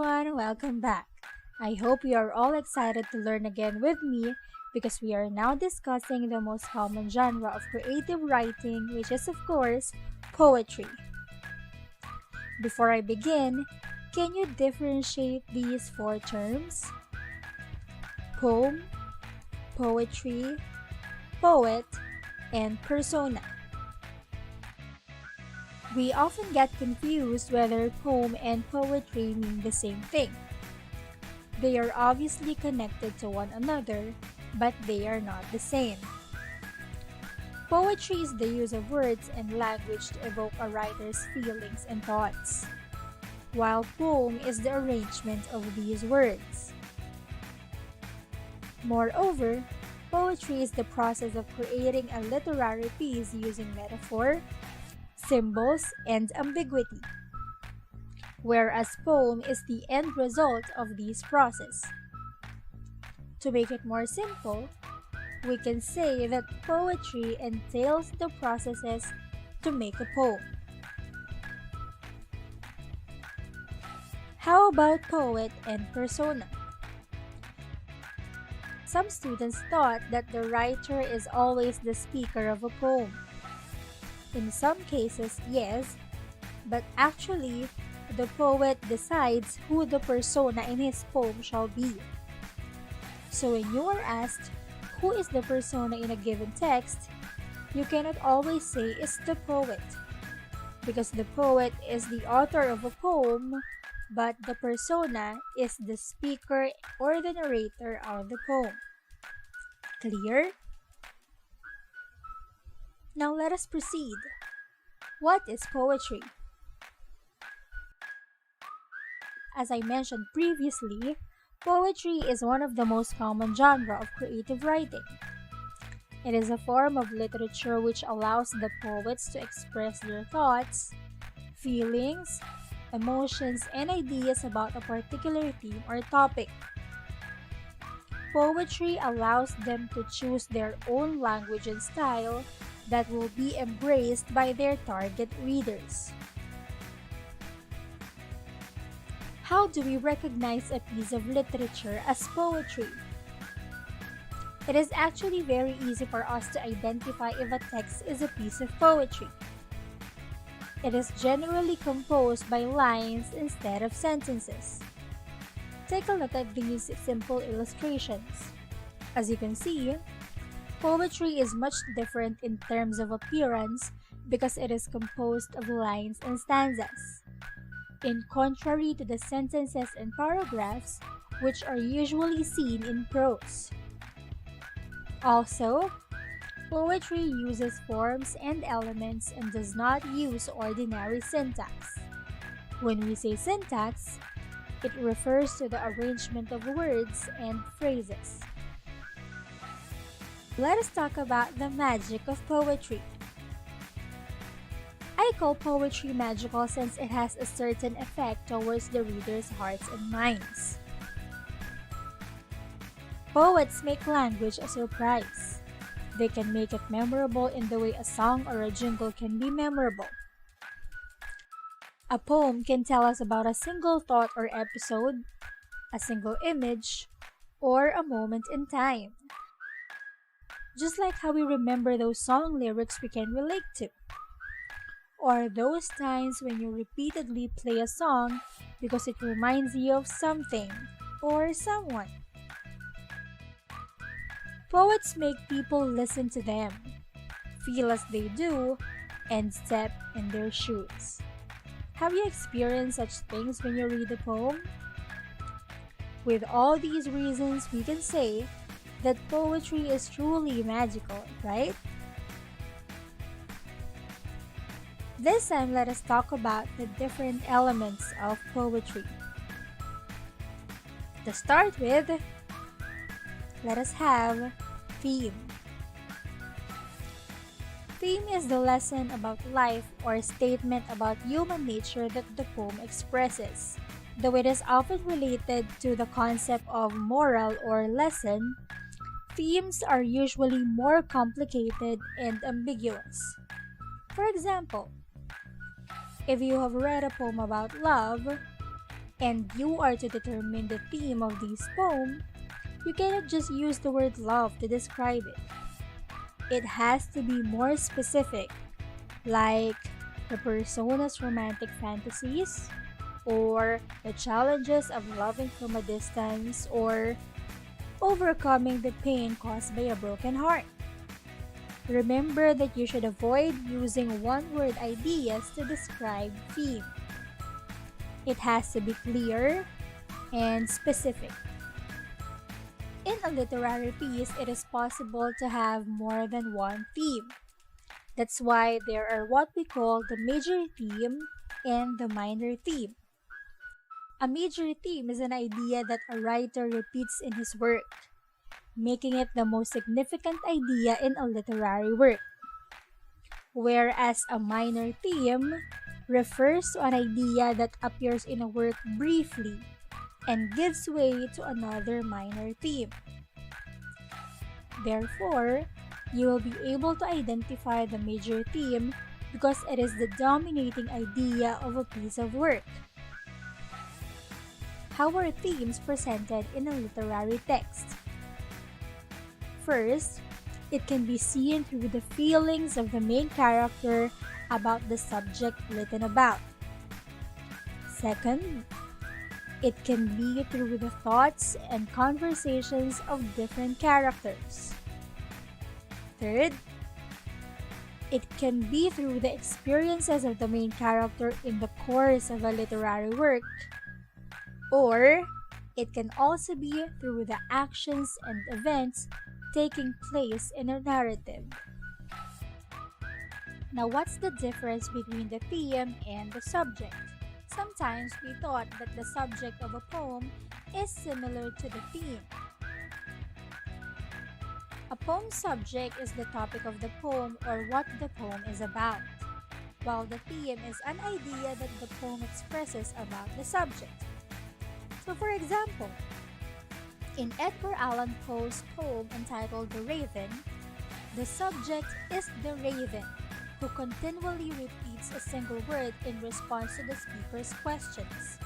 everyone, welcome back. I hope you are all excited to learn again with me because we are now discussing the most common genre of creative writing, which is, of course, poetry. Before I begin, can you differentiate these four terms? Poem, poetry, poet, and persona. We often get confused whether poem and poetry mean the same thing. They are obviously connected to one another, but they are not the same. Poetry is the use of words and language to evoke a writer's feelings and thoughts, while poem is the arrangement of these words. Moreover, poetry is the process of creating a literary piece using metaphor, symbols, and ambiguity, whereas poem is the end result of this process. To make it more simple, we can say that poetry entails the processes to make a poem. How about poet and persona? Some students thought that the writer is always the speaker of a poem. In some cases, yes, but actually, the poet decides who the persona in his poem shall be. So when you are asked, who is the persona in a given text, you cannot always say it's the poet, because the poet is the author of a poem, but the persona is the speaker or the narrator of the poem. Clear? Now let us proceed. What is poetry? As I mentioned previously, poetry is one of the most common genre of creative writing. It is a form of literature which allows the poets to express their thoughts, feelings, emotions, and ideas about a particular theme or topic. Poetry allows them to choose their own language and style that will be embraced by their target readers. How do we recognize a piece of literature as poetry? It is actually very easy for us to identify if a text is a piece of poetry. It is generally composed by lines instead of sentences. Take a look at these simple illustrations. As you can see, poetry is much different in terms of appearance because it is composed of lines and stanzas, in contrary to the sentences and paragraphs, which are usually seen in prose. Also, poetry uses forms and elements and does not use ordinary syntax. When we say syntax, it refers to the arrangement of words and phrases. Let us talk about the magic of poetry. I call poetry magical since it has a certain effect towards the reader's hearts and minds. Poets make language a surprise. They can make it memorable in the way a song or a jingle can be memorable. A poem can tell us about a single thought or episode, a single image, or a moment in time. Just like how we remember those song lyrics we can relate to, or those times when you repeatedly play a song because it reminds you of something or someone. Poets make people listen to them, feel as they do, and step in their shoes. Have you experienced such things when you read a poem? With all these reasons, we can say that poetry is truly magical, right? This time, let us talk about the different elements of poetry. To start with, let us have theme. Theme is the lesson about life or statement about human nature that the poem expresses. Though it is often related to the concept of moral or lesson, themes are usually more complicated and ambiguous. For example, if you have read a poem about love, and you are to determine the theme of this poem, you cannot just use the word love to describe it. It has to be more specific, like the persona's romantic fantasies, or the challenges of loving from a distance, or overcoming the pain caused by a broken heart. Remember that you should avoid using one-word ideas to describe theme. It has to be clear and specific. In a literary piece, it is possible to have more than one theme. That's why there are what we call the major theme and the minor theme. A major theme is an idea that a writer repeats in his work, making it the most significant idea in a literary work, whereas a minor theme refers to an idea that appears in a work briefly and gives way to another minor theme. Therefore, you will be able to identify the major theme because it is the dominating idea of a piece of work. How are themes presented in a literary text? First, it can be seen through the feelings of the main character about the subject written about. Second, it can be through the thoughts and conversations of different characters. Third, it can be through the experiences of the main character in the course of a literary work, or it can also be through the actions and events taking place in a narrative. Now, what's the difference between the theme and the subject? Sometimes we thought that the subject of a poem is similar to the theme. A poem's subject is the topic of the poem or what the poem is about, while the theme is an idea that the poem expresses about the subject. So for example, in Edgar Allan Poe's poem entitled The Raven, the subject is the raven, who continually repeats a single word in response to the speaker's questions.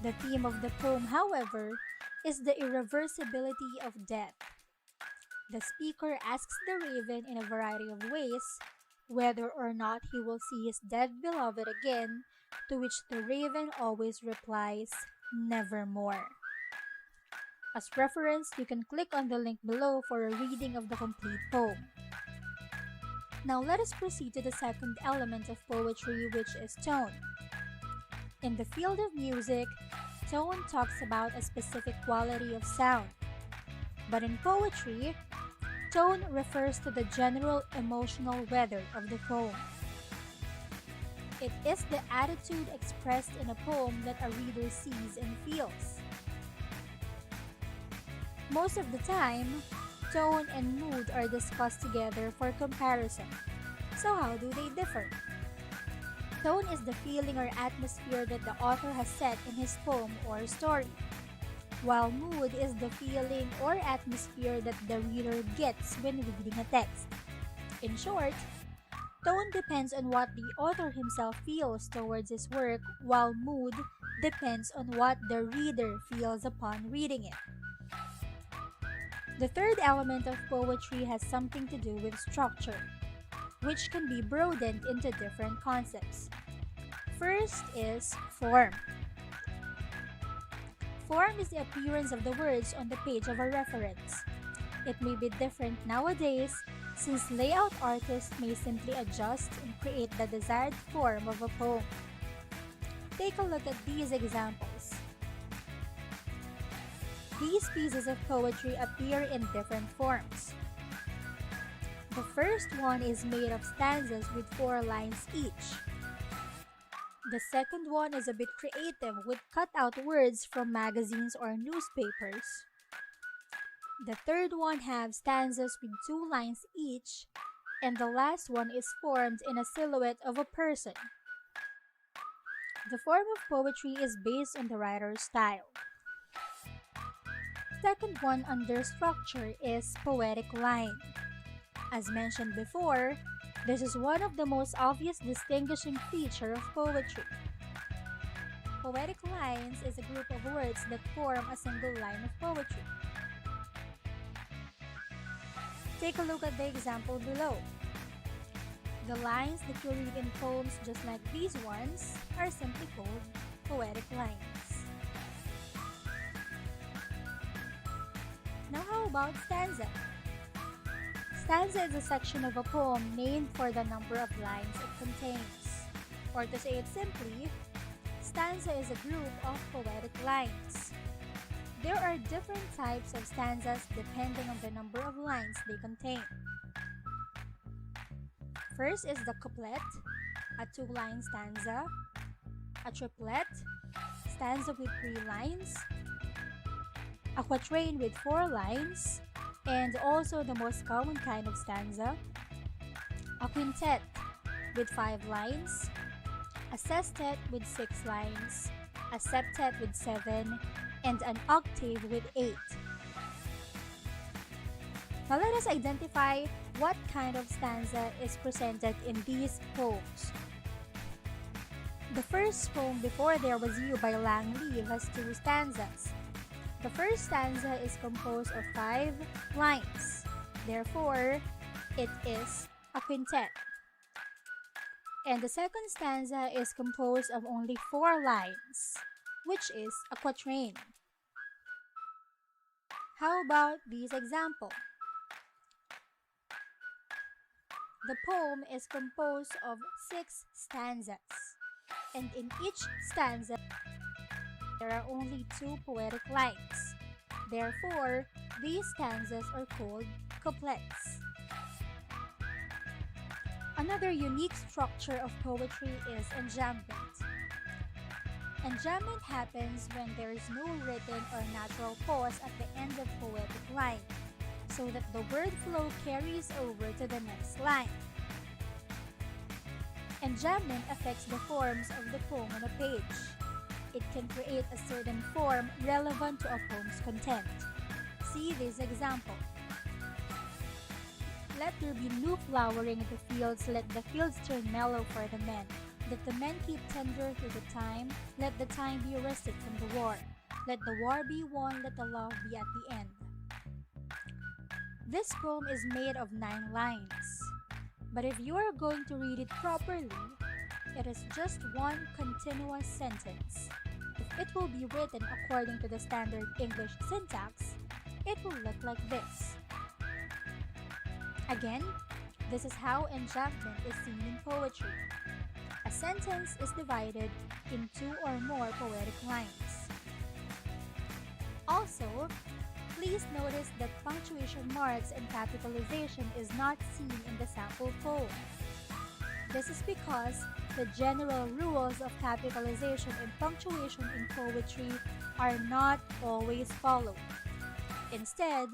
The theme of the poem, however, is the irreversibility of death. The speaker asks the raven in a variety of ways whether or not he will see his dead beloved again, to which the raven always replies, "Nevermore." As reference, you can click on the link below for a reading of the complete poem. Now let us proceed to the second element of poetry, which is tone. In the field of music, tone talks about a specific quality of sound. But in poetry, tone refers to the general emotional weather of the poem. It is the attitude expressed in a poem that a reader sees and feels. Most of the time, tone and mood are discussed together for comparison. So how do they differ? Tone is the feeling or atmosphere that the author has set in his poem or story, while mood is the feeling or atmosphere that the reader gets when reading a text. In short, tone depends on what the author himself feels towards his work, while mood depends on what the reader feels upon reading it. The third element of poetry has something to do with structure, which can be broadened into different concepts. First is form. Form is the appearance of the words on the page of a reference. It may be different nowadays since layout artists may simply adjust and create the desired form of a poem. Take a look at these examples. These pieces of poetry appear in different forms. The first one is made of stanzas with 4 lines each. The second one is a bit creative with cut out words from magazines or newspapers. The third one has stanzas with 2 lines each, and the last one is formed in a silhouette of a person. The form of poetry is based on the writer's style. Second one under structure is poetic line. As mentioned before, this is one of the most obvious distinguishing feature of poetry. Poetic lines is a group of words that form a single line of poetry. Take a look at the example below. The lines that you read in poems just like these ones are simply called poetic lines. Now how about stanza? Stanza is a section of a poem named for the number of lines it contains. Or to say it simply, stanza is a group of poetic lines. There are different types of stanzas depending on the number of lines they contain. First is the couplet, a 2-line stanza, a triplet, stanza with 3 lines, a quatrain with 4 lines, and also the most common kind of stanza, a quintet with 5 lines, a sestet with 6 lines, a septet with 7, and an octave with 8. Now let us identify what kind of stanza is presented in these poems. The first poem, Before There Was You by Lang Leave, has 2 stanzas. The first stanza is composed of 5 lines. Therefore, it is a quintet. And the second stanza is composed of only 4 lines, which is a quatrain. How about this example? The poem is composed of 6 stanzas, and in each stanza, there are only 2 poetic lines. Therefore, these stanzas are called couplets. Another unique structure of poetry is enjambment. Enjambment happens when there is no written or natural pause at the end of poetic line, so that the word flow carries over to the next line. Enjambment affects the forms of the poem on a page. It can create a certain form relevant to a poem's content. See this example. Let there be new flowering in the fields, let the fields turn mellow for the men. Let the men keep tender through the time, let the time be rested from the war. Let the war be won, let the love be at the end. This poem is made of 9 lines. But if you are going to read it properly, it is just one continuous sentence. If it will be written according to the standard English syntax, it will look like this. Again, this is how enjambment is seen in poetry. A sentence is divided in 2 or more poetic lines. Also, please notice that punctuation marks and capitalization is not seen in the sample poem. This is because the general rules of capitalization and punctuation in poetry are not always followed. Instead,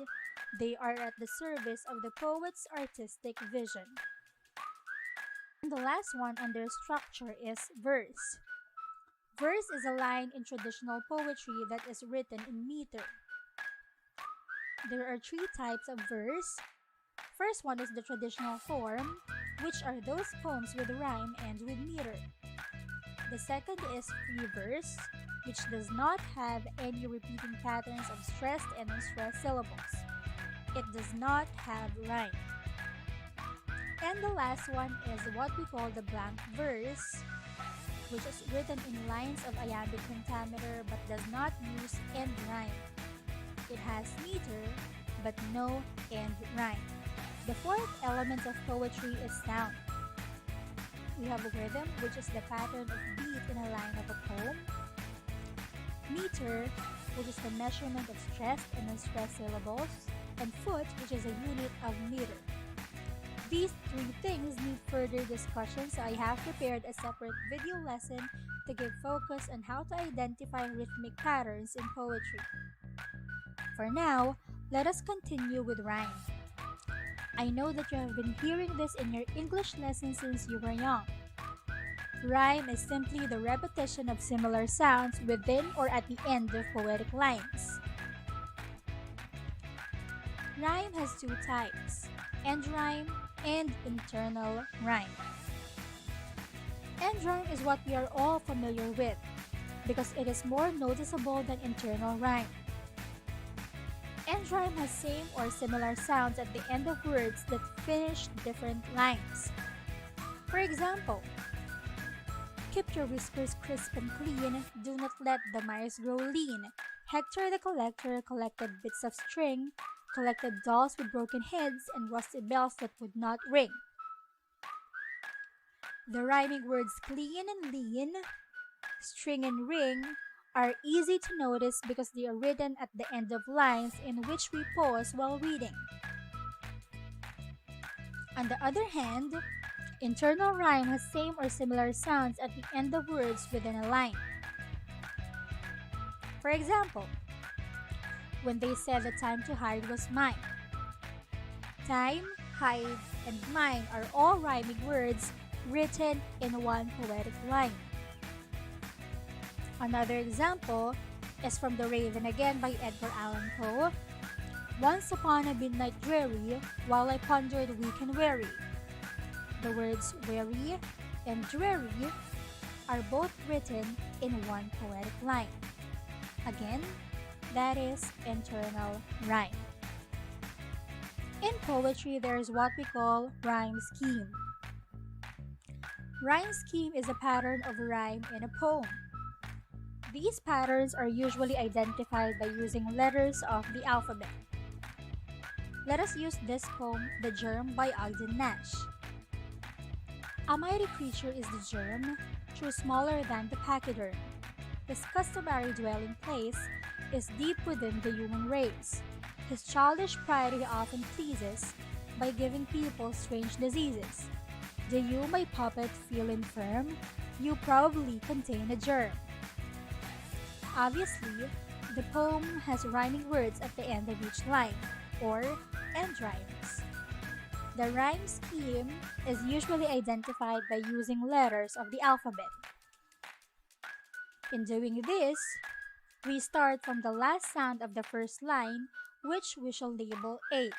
they are at the service of the poet's artistic vision. And the last one under structure is verse. Verse is a line in traditional poetry that is written in meter. There are 3 types of verse. First one is the traditional form, which are those poems with rhyme and with meter. The second is free verse, which does not have any repeating patterns of stressed and unstressed syllables. It does not have rhyme. And the last one is what we call the blank verse, which is written in lines of iambic pentameter but does not use end rhyme. It has meter but no end rhyme. The fourth element of poetry is sound. We have a rhythm, which is the pattern of beat in a line of a poem. Meter, which is the measurement of stressed and unstressed syllables. And foot, which is a unit of meter. These 3 things need further discussion, so I have prepared a separate video lesson to give focus on how to identify rhythmic patterns in poetry. For now, let us continue with rhyme. I know that you have been hearing this in your English lesson since you were young. Rhyme is simply the repetition of similar sounds within or at the end of poetic lines. Rhyme has 2 types, end rhyme and internal rhyme. End rhyme is what we are all familiar with. because it is more noticeable than internal rhyme. End rhyme has same or similar sounds at the end of words that finish different lines. For example, keep your whiskers crisp and clean, do not let the mice grow lean. Hector the collector collected bits of string, collected dolls with broken heads and rusty bells that would not ring. The rhyming words clean and lean, string and ring are easy to notice because they are written at the end of lines in which we pause while reading. On the other hand, internal rhyme has same or similar sounds at the end of words within a line. For example, when they said the time to hide was mine. Time, hide, and mine are all rhyming words written in one poetic line. Another example is from The Raven Again by Edgar Allan Poe. Once upon a midnight dreary, while I pondered weak and weary. The words weary and dreary are both written in one poetic line. Again, that is internal rhyme. In poetry, there is what we call rhyme scheme. Rhyme scheme is a pattern of rhyme in a poem. These patterns are usually identified by using letters of the alphabet. Let us use this poem, The Germ by Ogden Nash. A mighty creature is the germ, true smaller than the pachyderm. His customary dwelling place is deep within the human race. His childish pride he often pleases by giving people strange diseases. Do you, my puppet, feel infirm? You probably contain a germ. Obviously, the poem has rhyming words at the end of each line, or end rhymes. The rhyme scheme is usually identified by using letters of the alphabet. In doing this, we start from the last sound of the first line, which we shall label A.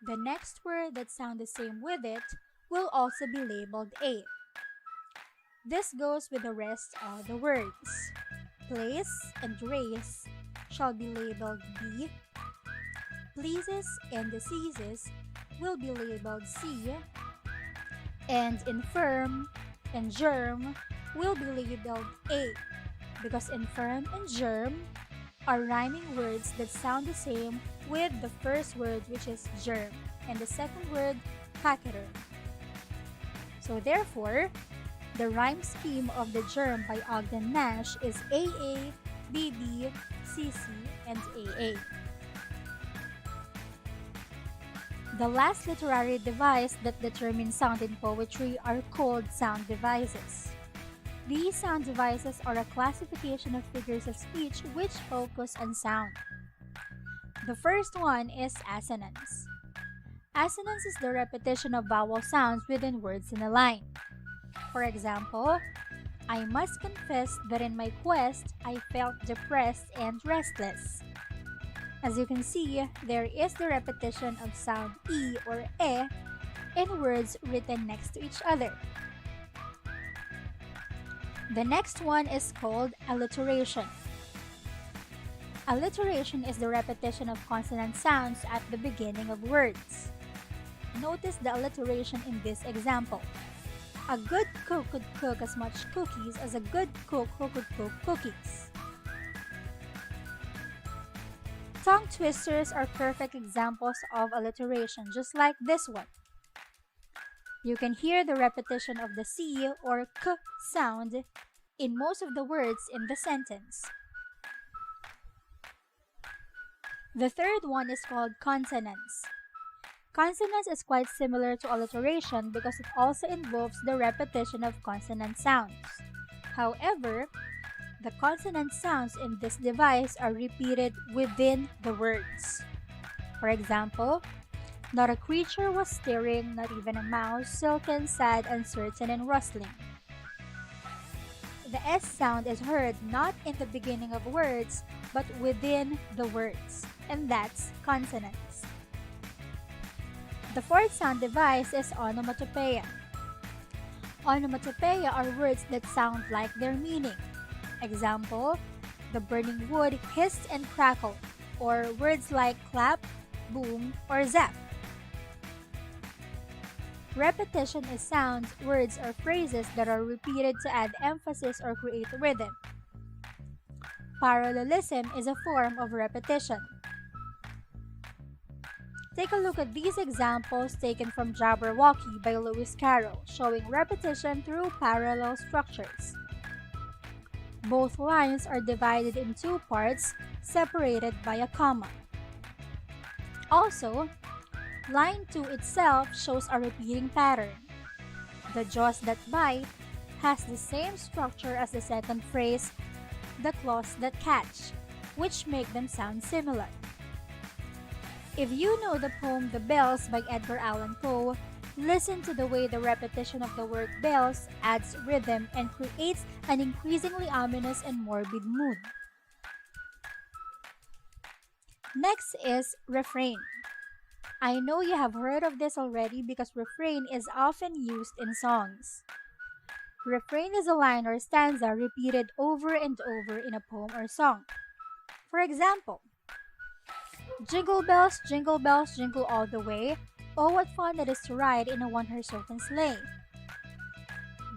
The next word that sounds the same with it will also be labeled A. This goes with the rest of the words. Place and race shall be labeled B. Pleases and diseases will be labeled C. And infirm and germ will be labeled A, because infirm and germ are rhyming words that sound the same with the first word, which is germ, and the second word, pachyderm. So therefore, the rhyme scheme of The Germ by Ogden Nash is AA, BB, CC, and AA. The last literary device that determines sound in poetry are called sound devices. These sound devices are a classification of figures of speech which focus on sound. The first one is assonance. Assonance is the repetition of vowel sounds within words in a line. For example, I must confess that in my quest, I felt depressed and restless. As you can see, there is the repetition of sound E or E in words written next to each other. The next one is called alliteration. Alliteration is the repetition of consonant sounds at the beginning of words. Notice the alliteration in this example. A good cook could cook as much cookies as a good cook who could cook cookies. Tongue twisters are perfect examples of alliteration, just like this one. You can hear the repetition of the C or K sound in most of the words in the sentence. The third one is called consonance. Consonance is quite similar to alliteration because it also involves the repetition of consonant sounds. However, the consonant sounds in this device are repeated within the words. For example, not a creature was stirring, not even a mouse, silken, sad, uncertain, and rustling. The S sound is heard not in the beginning of words, but within the words, and that's consonants. The fourth sound device is onomatopoeia. Onomatopoeia are words that sound like their meaning. Example, the burning wood hissed and crackled, or words like clap, boom, or zap. Repetition is sounds, words, or phrases that are repeated to add emphasis or create rhythm. Parallelism is a form of repetition. Take a look at these examples taken from Jabberwocky by Lewis Carroll, showing repetition through parallel structures. Both lines are divided in two parts, separated by a comma. Also, line 2 itself shows a repeating pattern. The jaws that bite has the same structure as the second phrase, the claws that catch, which make them sound similar. If you know the poem The Bells by Edgar Allan Poe, listen to the way the repetition of the word bells adds rhythm and creates an increasingly ominous and morbid mood. Next is refrain. I know you have heard of this already because refrain is often used in songs. Refrain is a line or stanza repeated over and over in a poem or song. For example, jingle bells, jingle all the way. Oh, what fun it is to ride in a one-horse open sleigh.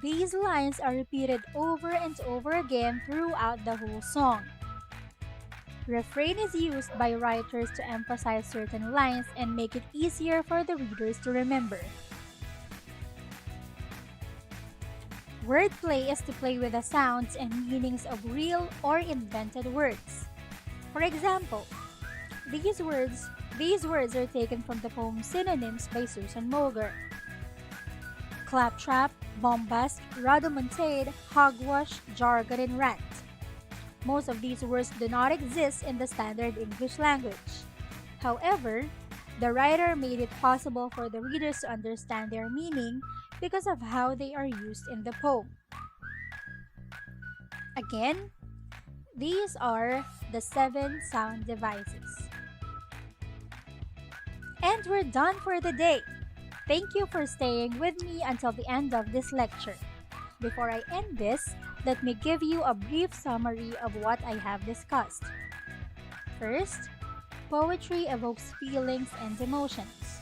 These lines are repeated over and over again throughout the whole song. Refrain is used by writers to emphasize certain lines and make it easier for the readers to remember. Wordplay is to play with the sounds and meanings of real or invented words. For example, these words are taken from the poem Synonyms by Susan Moger. Claptrap, bombast, rhodomontade, hogwash, jargon, and rant. Most of these words do not exist in the standard English language. However, the writer made it possible for the readers to understand their meaning because of how they are used in the poem. Again, these are the 7 sound devices. And we're done for the day. Thank you for staying with me until the end of this lecture. Before I end this, let me give you a brief summary of what I have discussed. First, poetry evokes feelings and emotions.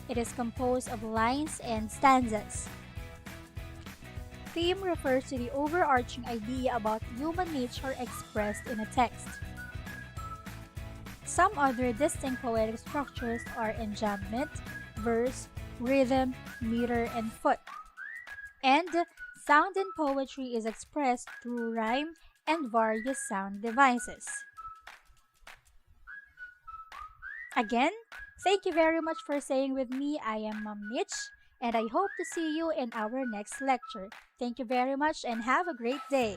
It is composed of lines and stanzas. Theme refers to the overarching idea about human nature expressed in a text. Some other distinct poetic structures are enjambment, verse, rhythm, meter, and foot. And sound in poetry is expressed through rhyme and various sound devices. Again, thank you very much for staying with me. I am Ma'am Nich, and I hope to see you in our next lecture. Thank you very much and have a great day.